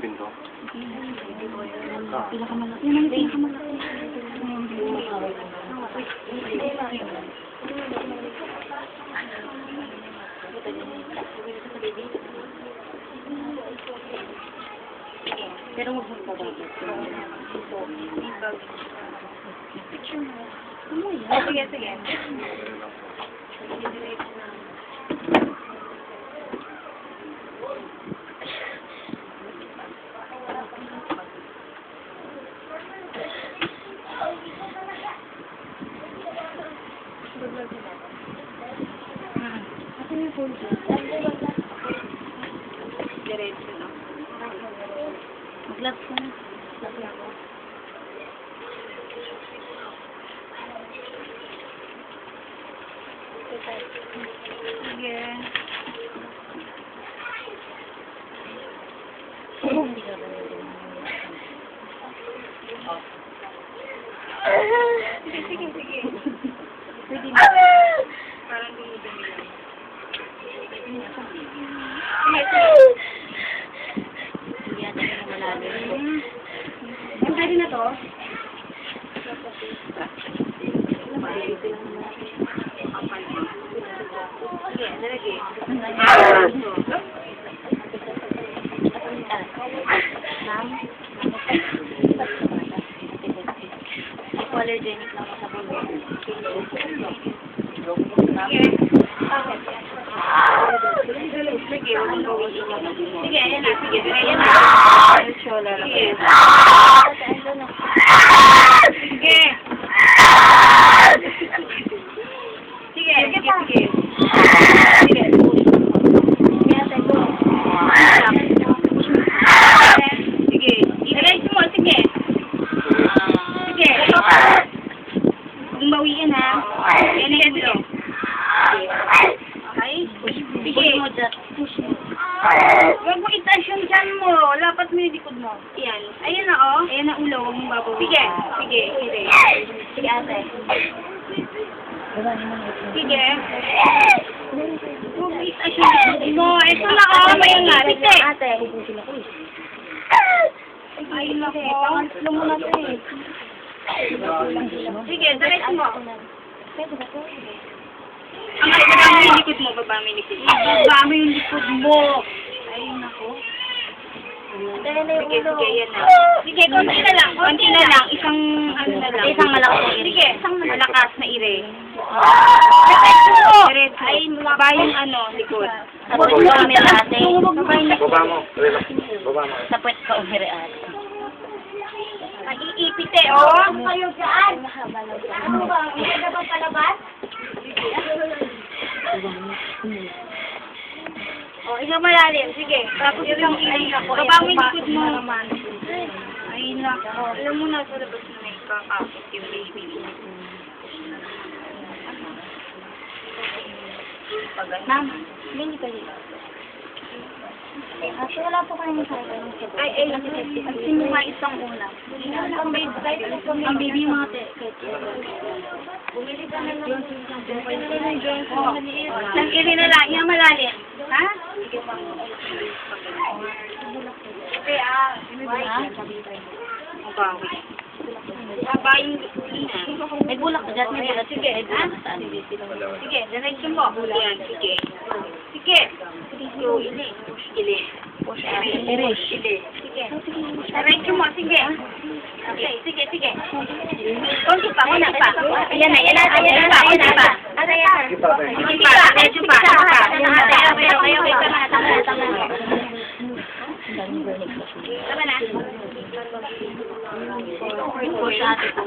ng pinto. Pinakamalaki. Yan ang pinakamalaki. Pero huwag mong pabagay. Sige, sige. Diretso na. Mag-love ko na. Love ako. Sige. Hindi ka ba sige, sige. Pwede na. Parang dumidumi lang. Sige, ate na malalim. Ang pwede na to? Sige, nalagay. Hypoallergenic lang sa bulo. Sige, sige, ayan na, sige, ayan na. Sige. Sige, sige, sige. Sige. Sige, i-release mo, sige. Sige. Kung bawiin ha. Yan na dito. Okay? Sige. Push mo. Huwag mo itaas yung dyan mo. Lapat mo yung likod mo. Yan. Ayan na oh. Ayan na ulo. Huwag mong babawi. Sige. Sige. Sige. Sige ate. Sige. Huwag mo itaas yung likod mo. Ito na oh. May ipite. Ate. Ay nako. Panganslo mo na ito eh. Sige. Diretso mo. Ang baba mo yung likod mo, baba mo yung likod mo. Baba mo yung likod mo. Ay, nako. Sige, sige, yan na. Sige, konti na lang. Konti na lang. Isang, ano na lang. Isang malakas na ire. Sige, isang malakas na ire. Diretso. Ay, baba yung ano, likod. Tapos ka umiri ate. Baba mo. Baba mo. Tapos ka umiri ate. Ay, iipite, oh. Ano kayo dyan? Ano ba? Hindi na ba palabas? Oh, isang malalim. Sige. Tapos isang ay nako. Baba mo yung likod mo. Ay nako. Alam mo na sa labas na may kakapit yung baby. Ma'am, hindi pa dito. Kasi wala po kayong sa ay, sino nga isang ulam? Ang baby mga bumili ka na ng Nang iri na lang, yung malalim. Ha? Okay, mabawi. Mabawi yung may bulak ka dyan, may bulak. Sige, ha? Sige, diretso mo. Yan, sige. Sige. Ili. Push. Ili. Sige. Diretso mo, sige. Okay, sige, sige. Konti pa, konti pa. Ayan na, ayan na, ayan na, ayan na. Sige pa, medyo pa. Okay, tama na. Tama na. Push ate po.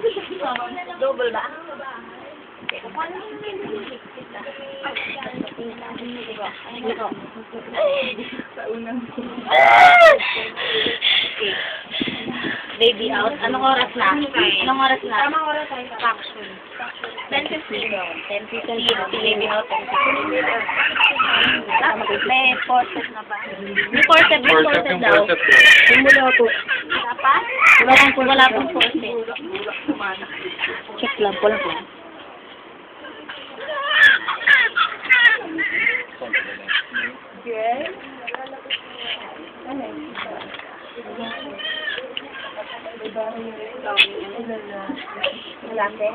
Double ba? Baby out. Anong oras na? Anong oras na? Tamang oras ay action. 10:15. 10:15. Baby out. 10:15. May forceps na ba? May forceps daw. Wala po. Wala pa? Wala pong forceps. Check lang po lang. Yes. Daming ano. Malate.